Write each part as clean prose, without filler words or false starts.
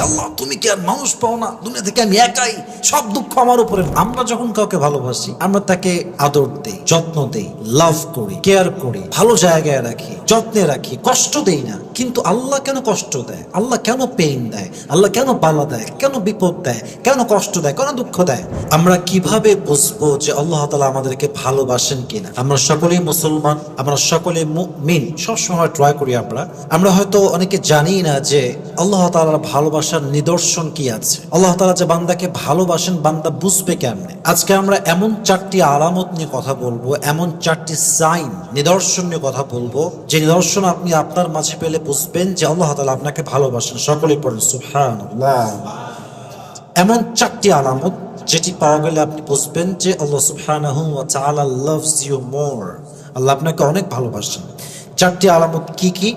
আল্লাহ তুমি কি আর মানুষ পাও না, দুনিয়া থেকে আমি একাই, সব দুঃখ আমার উপরে। আমরা যখন কাউকে ভালোবাসি আমরা তাকে আদর দেই, যত্ন দেই, লাভ করি, কেয়ার করি, ভালো জায়গায় রাখি, যত্নে রাখি, কষ্ট দেই না। কিন্তু আল্লাহ কেন কষ্ট দেয়? আল্লাহ কেন পেইন দেয়? আল্লাহ কেন বালা দেয়? কেন বিপদ দেয়? কেন কষ্ট দেয়? কেন দুঃখ দেয়? আমরা কিভাবে বুঝবো যে আল্লাহ তাআলা আমাদেরকে ভালোবাসেন কিনা? আমরা সকলেই মুসলমান, আমরা সকলে মুমিন, সবসময় ট্রাই করি। আমরা হয়তো অনেকে জানি না যে আল্লাহ তাআলার ভালোবাসার নিদর্শন কি আছে। আল্লাহ তাআলা যে বান্দাকে ভালোবাসেন, বান্দা বুঝবে কেমনে? আজকে আমরা এমন 4টি আলামত নিয়ে কথা বলবো, এমন 4টি সাইন, নিদর্শন নিয়ে কথা বলবো, যে নিদর্শন আপনি আপনার মাঝে পেলে বুঝবেন যে আল্লাহ তাআলা আপনাকে ভালোবাসেন। সকলেই পড়েন সুবহানাল্লাহ। এমন 4টি আলামত যেটি পাওয়া গেলে আপনি বুঝবেন যে আল্লাহ সুবহানাহু ওয়া তাআলা লাভস ইউ মোর, আল্লাহ আপনাকে অনেক ভালোবাসেন। 4টি আলামত কি কি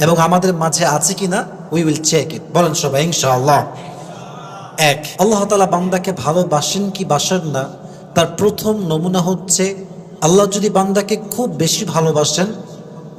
এবং আমাদের মাঝে আছে কিনা, উই উইল চেক ইট। বলেন সবাই ইনশাআল্লাহ। 1, আল্লাহ তাআলা বান্দাকে ভালোবাসেন কি বাসেন না তার প্রথম নমুনা হচ্ছে, আল্লাহ যদি বান্দাকে খুব বেশি ভালোবাসেন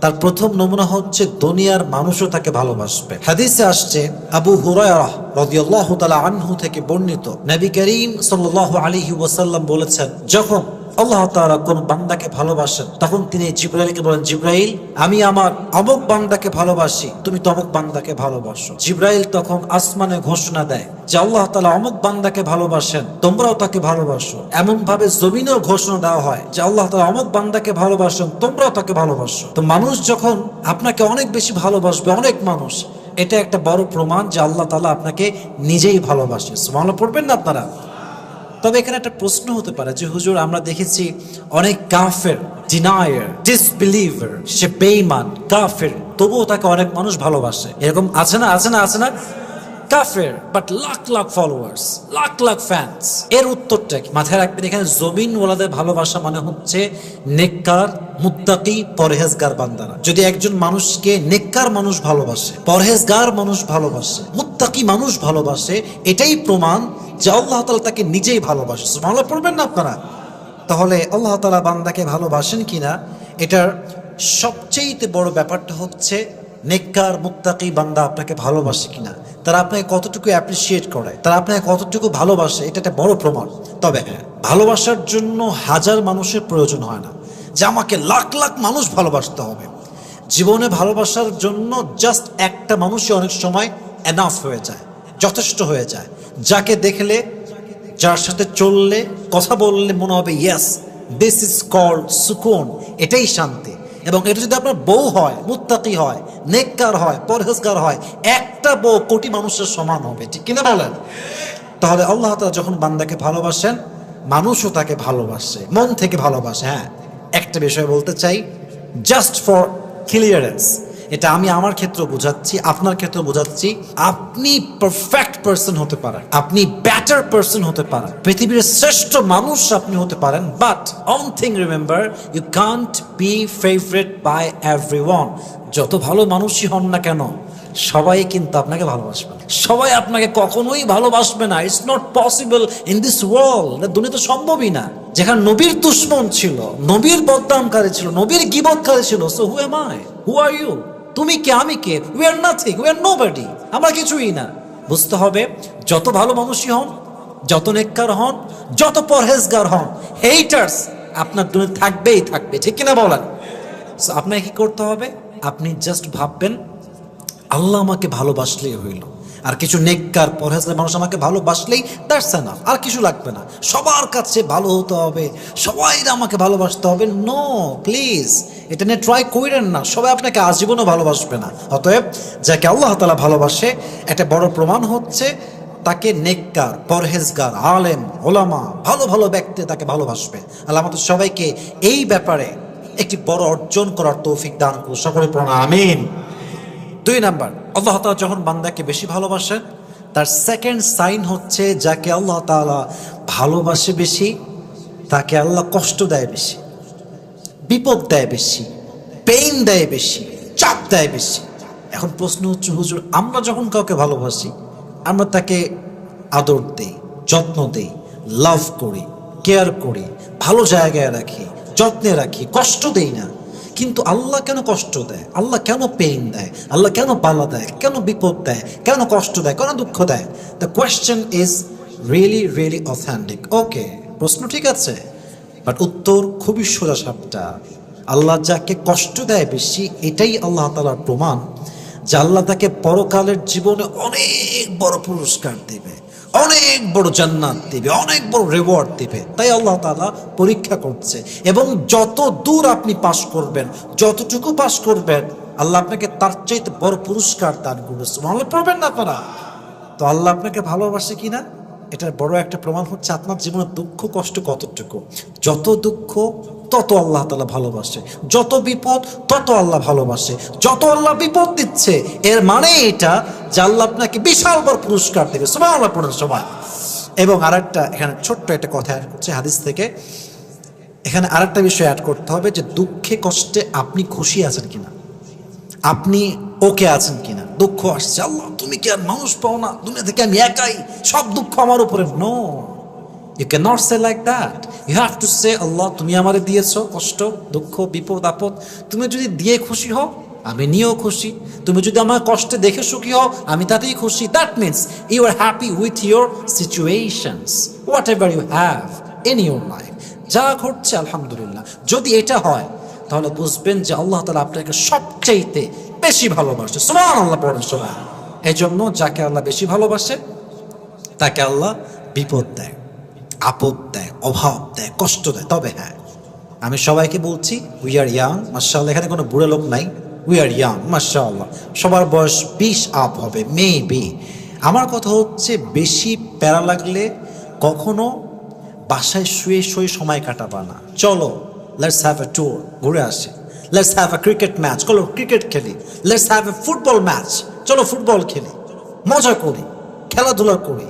তার প্রথম নমুনা হচ্ছে দুনিয়ার মানুষও তাকে ভালোবাসবে। হাদিসে আসছে, আবু হুরায়রা রাদিয়াল্লাহু তাআলা আনহু থেকে বর্ণিত, নবী করিম সাল্লাল্লাহু আলাইহি ওয়াসাল্লাম বলেছেন, যখন আল্লাহ তাআলা কোন বান্দাকে ভালোবাসেন তখন তিনি জিবরাইলকে বলেন, জিবরাইল আমি আমার অমুক বান্দাকে ভালোবাসি, তুমি তমুক বান্দাকে ভালোবাসো। জিবরাইল তখন আসমানে ঘোষণা দেয় যে আল্লাহ তাআলা অমুক বান্দাকে ভালোবাসেন, তোমরাও তাকে ভালোবাসো। এমন ভাবে জমিনেও ঘোষণা দেওয়া হয় যে আল্লাহ তাআলা অমুক বান্দাকে ভালোবাসেন, তোমরাও তাকে ভালোবাসো। তো মানুষ যখন আপনাকে অনেক বেশি ভালোবাসবে, অনেক মানুষ, এটা একটা বড় প্রমাণ যে আল্লাহ তাআলা আপনাকে নিজেই ভালোবাসে। সুবহানাল্লাহ পড়বেন না আপনারা? তবে এখানে একটা প্রশ্ন হতে পারে যে হুজুর আমরা দেখেছি অনেক কাফের, ডিনায়ার, ডিসবিলিভার, সে বেঈমান, কাফের, তবুও তাকে অনেক মানুষ ভালোবাসে, এরকম আছে না? আছে না? আছে না? কাফের but lakh lakh followers, lakh lakh fans. এর উত্তরটা কি? মাথায় রাখবেন, এখানে জমিনওয়ালাদের ভালোবাসা মানে হচ্ছে নেককার, মুত্তাকি, পরহেজগার বান্দারা। যদি একজন মানুষকে নেককার মানুষ ভালোবাসে, পরহেজগার মানুষ ভালোবাসে, মুত্তাকি মানুষ ভালোবাসে, এটাই প্রমাণ যে আল্লাহ তাআলা তাকে নিজেই ভালোবাসে। সুবহানাল্লাহ পড়বেন না আপনারা? তাহলে আল্লাহ তাআলা বান্দাকে ভালোবাসেন কিনা এটার সবচেয়ে বড় ব্যাপারটা হচ্ছে নেককার মুত্তাকি বান্দা আপনাকে ভালোবাসে কিনা, তারা আপনাকে কতটুকু অ্যাপ্রিসিয়েট করে, তারা আপনাকে কতটুকু ভালোবাসে, এটা একটা বড় প্রমাণ। তবে হ্যাঁ, ভালোবাসার জন্য হাজার মানুষের প্রয়োজন হয় না যে আমাকে লাখ লাখ মানুষ ভালোবাসতে হবে। জীবনে ভালোবাসার জন্য জাস্ট একটা মানুষই অনেক সময় এনাফ হয়ে যায়, যথেষ্ট হয়ে যায়, যাকে দেখলে, যার সাথে চললে, কথা বললে মনে হবে ইয়েস দিস ইজ কল্ড সুকুন, এটাই শান্তি। এবং এটা যদি আপনার বউ হয়, মুত্তাকি হয়, নেককার হয়, পরহেজগার হয়, একটা বউ কোটি মানুষের সমান হবে, ঠিক কিনা বলেন? তাহলে আল্লাহ তাআলা যখন বান্দাকে ভালোবাসেন, মানুষও তাকে ভালোবাসে, মন থেকে ভালোবাসে। হ্যাঁ, একটা বিষয় বলতে চাই, জাস্ট ফর ক্লিয়ারেন্স, এটা আমি আমার ক্ষেত্রে বোঝাচ্ছি, আপনার ক্ষেত্রে বোঝাচ্ছি, আপনি পারফেক্ট পারসন হতে পারেন, আপনি বেটার পারসন হতে পারেন, পৃথিবীর শ্রেষ্ঠ মানুষ আপনি হতে পারেন, but one thing remember, you can't be favourite by everyone. যত ভালো মানুষই হন না কেন, সবাই কিন্তু আপনাকে ভালোবাসবে না, সবাই আপনাকে কখনোই ভালোবাসবে না। It's not possible in this world. দুনিয়াতে সম্ভবই না। যেখানে নবীর দুশমন ছিল, নবীর বদনামকারী ছিল, নবীর গীবতকারী ছিল, so who am I, who are you? তুমি কে, আমি কে? We are nothing, we are nobody, আমরা কিছুই না। বুঝতে হবে, যত ভালো মানুষই হন, যত নেককার হন, যত পরহেজগার হন, হেটার্স আপনার দুনিয়া থাকবেই থাকবে, ঠিক কিনা বলেন? সো আপনাকে কি করতে হবে? আপনি জাস্ট ভাববেন আল্লাহ আমাকে ভালোবাসলেই হইল, আর কিছু নেককার পরহেজগার মানুষ আমাকে ভালোবাসলেই দ্যাটস এনাফ, আর কিছু লাগবে না। সবার কাছে ভালো হতে হবে, সবাই আমাকে ভালোবাসতে হবে, নো প্লিজ, এটা নিয়ে ট্রাই করেন না। সবাই আপনাকে আজীবনও ভালোবাসবে না। অতএব যাকে আল্লাহ তাআলা ভালোবাসে, একটা বড় প্রমাণ হচ্ছে তাকে নেককার, পরহেজগার, আলেম, ওলামা, ভালো ভালো ব্যক্তি তাকে ভালোবাসবে। আল্লাহ আমাদের সবাইকে এই ব্যাপারে একটি বড় অর্জন করার তৌফিক দান করুন। সকলে পড়ুন আমিন। 2 নাম্বার, আল্লাহ তাআলা যখন বান্দাকে বেশি ভালোবাসেন, তার সেকেন্ড সাইন হচ্ছে যাকে আল্লাহ তাআলা ভালোবাসে বেশি, তাকে আল্লাহ কষ্ট দেয় বেশি, বিপদ দেয় বেশি, পেইন দেয় বেশি, চাপ দেয় বেশি। এখন প্রশ্ন হচ্ছে, হুজুর আমরা যখন কাউকে ভালোবাসি আমরা তাকে আদর দেই, যত্ন দেই, লাভ করি, কেয়ার করি, ভালো জায়গায় রাখি, যত্নে রাখি, কষ্ট দেই না, কিন্তু আল্লাহ কেন কষ্ট দেয়, আল্লাহ কেন পেইন দেয়, আল্লাহ কেন বালা দেয়, কেন বিপদ দেয়, কেন কষ্ট দেয়, কেন দুঃখ দেয়? The question is really really authentic. Okay, প্রশ্ন ঠিক আছে, বাট উত্তর খুবই সোজা সাপটা। আল্লাহ যাকে কষ্ট দেয় বেশি, এটাই আল্লাহ তাআলার প্রমাণ যে আল্লাহ তাকে পরকালের জীবনে অনেক বড় পুরস্কার দেবে, অনেক বড় জান্নাত দিবে, অনেক বড় রিওয়ার্ড দিবে। তাই আল্লাহ তাআলা পরীক্ষা করছে, এবং যত দূর আপনি পাস করবেন, যতটুকু পাস করবেন, আল্লাহ আপনাকে তার চাইতে বড় পুরস্কার দান করবে। সুবহানাল্লাহ পড়বেন না আপনারা? তো আল্লাহ আপনাকে ভালোবাসে কিনা এটার বড় একটা প্রমাণ হচ্ছে আপনার জীবনে দুঃখ কষ্ট কতটুকু। যত দুঃখ তত আল্লাহ তাআলা ভালোবাসে, যত বিপদ তত আল্লাহ ভালোবাসে। যত আল্লাহ বিপদ দিচ্ছে এর মানে এটা যে আল্লাহ আপনাকে বিশাল বড় পুরস্কার দেবে। সুবহানাল্লাহ পড়েন সবাই। এবং আরেকটা এখানে ছোট্ট একটা কথা অ্যাড করছে হাদিস থেকে। এখানে আরেকটা বিষয় অ্যাড করতে হবে যে দুঃখে কষ্টে আপনি খুশি আছেন কিনা, আপনি ওকে আছেন কিনা। দুঃখ আসছে, আল্লাহ তুমি কি আর মানুষ পাও না, দুনিয়া থেকে আমি একাই, সব দুঃখ আমার উপরে। No, you can not say like that. You have to say, আল্লাহ তুমি আমারে দিয়েছো কষ্ট, দুঃখ, বিপদ, আপদ, তুমি যদি দিয়ে খুশি হও আমি নিয়েও খুশি। তুমি যদি আমার কষ্টে দেখে সুখী হও আমি তাতেই খুশি। That means you are happy with your situations, whatever you have in your life. যা ঘটছে আলহামদুলিল্লাহ। যদি এটা হয় তাহলে বুঝবেন যে আল্লাহ তাআলা আপনাকে সবচাইতে বেশি ভালোবাসে। সুবহানাল্লাহ পড়েন সবাই। এই জন্য যাকে আল্লাহ বেশি ভালোবাসে তাকে আল্লাহ বিপদ দেয়, আপদ দেয়, অভাব দেয়, কষ্ট দেয়। তবে হ্যাঁ, আমি সবাইকে বলছি, উই আর ইয়াং মাশাআল্লাহ। এখানে কোনো বুড়ো লোক নাই, উই আর ইয়াং মাশাআল্লাহ। সবার বয়স 20 আপ হবে মেবি। আমার কথা হচ্ছে বেশি প্যারা লাগলে কখনো বাসায় শুয়ে শুয়ে সময় কাটাবা না। চলো লেটস হ্যাভ এ ট্যুর, ঘুরে আসি। Let's have a cricket match, চলো ক্রিকেট খেলি। Let's have a football match, চলো ফুটবল খেলি, মজা করি, খেলাধুলা করি,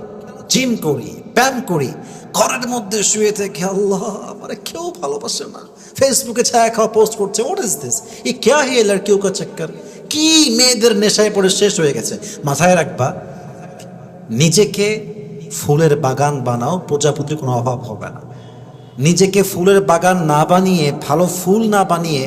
জিম করি, ব্যায়াম করি। ঘরের মধ্যে শুয়ে থেকে আল্লাহ আমার কেউ ভালোবাসে না, ফেসবুকে ছায়া খাওয়া পোস্ট করছে, হোয়াট ইজ দিস, এই ক্যা হে লড়কিও কা চক্কর। কি মেয়েদের নেশায় পড়ে শেষ হয়ে গেছে। মাথায় রাখবা, নিজেকে ফুলের বাগান বানাও, প্রজাপতির কোনো অভাব হবে না। নিজেকে ফুলের বাগান না বানিয়ে, ভালো ফুল না বানিয়ে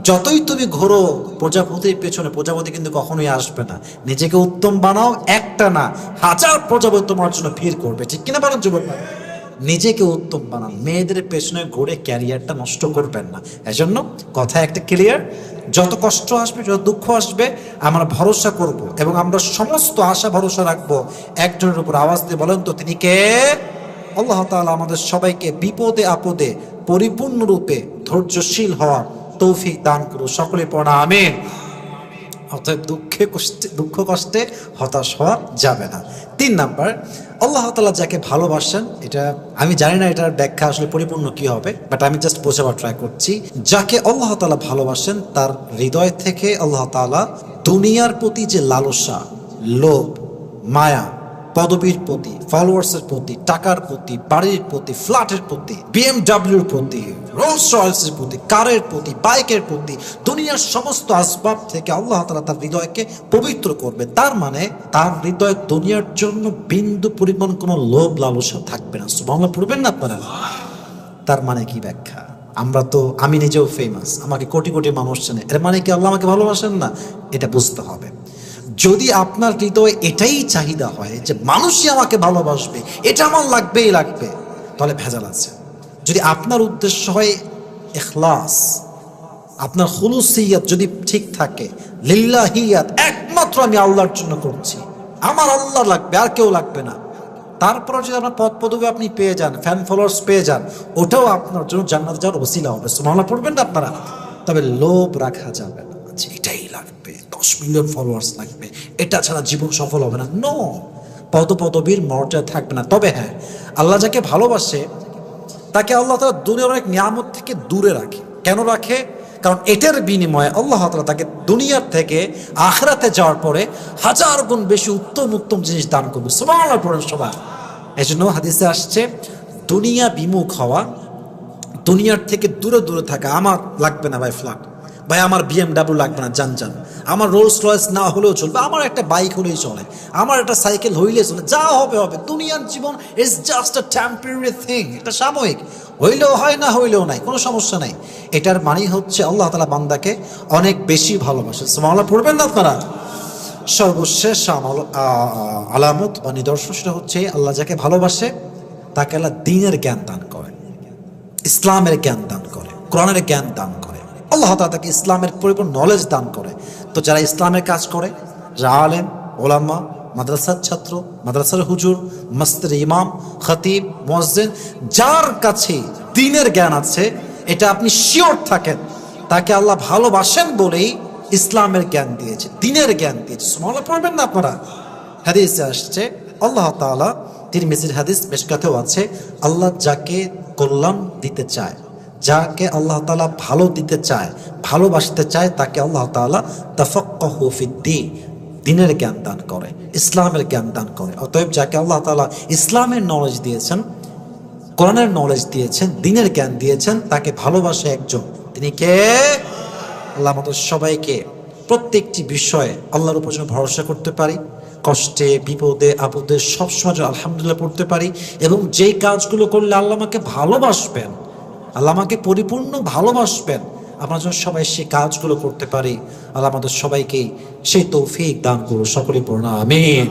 যতই তুমি ঘোরো প্রজাপতির পেছনে, প্রজাপতি কিন্তু কখনোই আসবে না। নিজেকে উত্তম বানাও, একটা না 1000 প্রজাপতি তোমার জন্য ভিড় করবে। ঠিক কিনা বলেন যুবক? নিজেকে উত্তম বানান, মেয়েদের পেছনে ঘুরে ক্যারিয়ারটা নষ্ট করবেন না। এজন্য কথা একটা ক্লিয়ার, যত কষ্ট আসবে, যত দুঃখ আসবে, আমরা ভরসা করব এবং আমরা সমস্ত আশা ভরসা রাখবো একজনের উপর। আওয়াজ দিয়ে বলেন তো তিনি কে? আল্লাহ তাআলা আমাদের সবাইকে বিপদে আপদে পরিপূর্ণরূপে ধৈর্যশীল হওয়ার তৌফিক দান করুন। সকলে পড়া আমিন। অতএব দুঃখ কষ্টে হতাশ হওয়া যাবে না। 3 নাম্বার, আল্লাহ তাআলা যাকে ভালোবাসেন, এটা আমি জানি না এটার ব্যাখ্যা আসলে পরিপূর্ণ কি হবে, বাট আমি জাস্ট বোঝাবার ট্রাই করছি। যাকে আল্লাহ তাআলা ভালোবাসেন তার হৃদয় থেকে আল্লাহ তাআলা দুনিয়ার প্রতি যে লালসা, লোভ, মায়া, পদবীর প্রতি, ফলোয়ার্সের প্রতি, টাকার প্রতি, বাড়ির প্রতি, ফ্ল্যাটের প্রতি, বিএমডব্লিউর প্রতি, রোলস রয়েসের প্রতি, কারের প্রতি, বাইকের প্রতি, দুনিয়ার সমস্ত আসবাব থেকে আল্লাহ তাআলা তার হৃদয়কে পবিত্র করবে। তার মানে তার হৃদয়ে দুনিয়ার জন্য বিন্দু পরিমাণ কোনো লোভ লালসা থাকবে না। সুবহানাল্লাহ পড়বেন না আপনারা? তার মানে কি ব্যাখ্যা? আমি নিজেও ফেমাস, আমাকে কোটি কোটি মানুষ চেনে, এর মানে কি আল্লাহ আমাকে ভালোবাসেন না? এটা বুঝতে হবে। যদি আপনার হৃদয়ে এটাই চাহিদা হয় যে মানুষই আমাকে ভালোবাসবে, এটা আমার লাগবেই লাগবে, তাহলে ভেজাল আছে। যদি আপনার উদ্দেশ্য হয় ইখলাস, আপনার খুলুসিয়াত যদি ঠিক থাকে, লিল্লাহিয়াত, একমাত্র আমি আল্লাহর জন্য করছি, আমার আল্লাহ লাগবে আর কেউ লাগবে না, তারপর যদি আপনার পদ পদবি আপনি পেয়ে যান, ফ্যান ফলোয়ার্স পেয়ে যান, ওটাও আপনার জন্য জান্নাত যাওয়ার ওসিলা হবে। সুবহানাল্লাহ পড়বেন না আপনারা? তবে লোভ রাখা যাবে না, এটাই লাগবে, 10 মিলিয়ন ফলোয়ার্স লাগবে, এটা ছাড়া জীবন সফল হবে না। নো, পদবীর মর্যাদা থাকবে না। তবে হ্যাঁ, আল্লাহ যাকে ভালোবাসে তাকে আল্লাহ তাআলা দুনিয়ার অনেক নিয়ামত থেকে দূরে রাখে। কেন রাখে? কারণ এটার বিনিময়ে আল্লাহ তাআলা তাকে দুনিয়ার থেকে আখিরাতে যাওয়ার পরে 1000 গুণ বেশি উত্তম উত্তম জিনিস দান করবে। সুবহানাল্লাহ পড়েন সবাই। এজন্য হাদিসে আসছে, দুনিয়া বিমুখ হওয়া, দুনিয়ার থেকে দূরে দূরে থাকা, আমার লাগবে না ভাই ফ্ল্যাট, ভাই আমার BMW লাগবে না, যান যান, আমার রোলস রয়েস না হলেও চলবে, আমার একটা বাইক হলেই চলে, আমার একটা সাইকেল হইলে চলে, যা হবে হবে, দুনিয়ার জীবন is just a temporary thing, এটা সাময়িক, হইলেও হয় না হইলেও নাই, কোনো সমস্যা নাই। এটার মানে হচ্ছে আল্লাহ তাআলা বান্দাকে অনেক বেশি ভালোবাসে। সুবহানাল্লাহ পড়বেন না আপনারা? সর্বশেষ আলামত বা নিদর্শন সেটা হচ্ছে আল্লাহ যাকে ভালোবাসে তাকে আল্লাহ দ্বীনের জ্ঞান দান করে, ইসলামের জ্ঞান দান করে, কোরআনের জ্ঞান দান করে। আল্লাহ তাআলা তাকে ইসলামের পরিপূর্ণ নলেজ দান করে। তো যারা ইসলামের কাজ করে, যারা আলেম, ওলামা, মাদ্রাসার ছাত্র, মাদ্রাসার হুজুর, মসজিদের ইমাম, খতিব, মুয়াজ্জিন, যার কাছে দ্বীনের জ্ঞান আছে, এটা আপনি শিওর থাকেন তাকে আল্লাহ ভালোবাসেন বলেই ইসলামের জ্ঞান দিয়েছে, দ্বীনের জ্ঞান দিয়েছে। সুবহানাল্লাহ পড়বেন না আপনারা? হাদিসে আসছে, আল্লাহ তাআলা, তিরমিজির হাদিস, মিশকাতেও আছে, আল্লাহ যাকে কল্যাণ দিতে চায়, যাকে আল্লাহ তাআলা ভালো দিতে চায়, ভালোবাসতে চায়, তাকে আল্লাহ তাআলা তাফাক্কাহু ফিদ্দীন, দ্বীনের জ্ঞান দান করে, ইসলামের জ্ঞান দান করে। অতএব যাকে আল্লাহ তাআলা ইসলামের নলেজ দিয়েছেন, কোরআনের নলেজ দিয়েছেন, দ্বীনের জ্ঞান দিয়েছেন, তাকে ভালোবাসে একজন, তিনি কে? আল্লাহ আমাদের সবাইকে প্রত্যেকটি বিষয়ে আল্লাহর উপর যেন ভরসা করতে পারি, কষ্টে, বিপদে, আপদে সবসময় যেন আলহামদুলিল্লাহ পড়তে পারি, এবং যেই কাজগুলো করলে আল্লাহ আমাকে ভালোবাসবেন, আল্লাহ আমাকে পরিপূর্ণ ভালোবাসবেন, আমরা যেন সবাই সেই কাজগুলো করতে পারি। আল্লাহ আমাদের সবাইকেই সেই তৌফিক দান করুন। সকলে পড়ুন আমিন।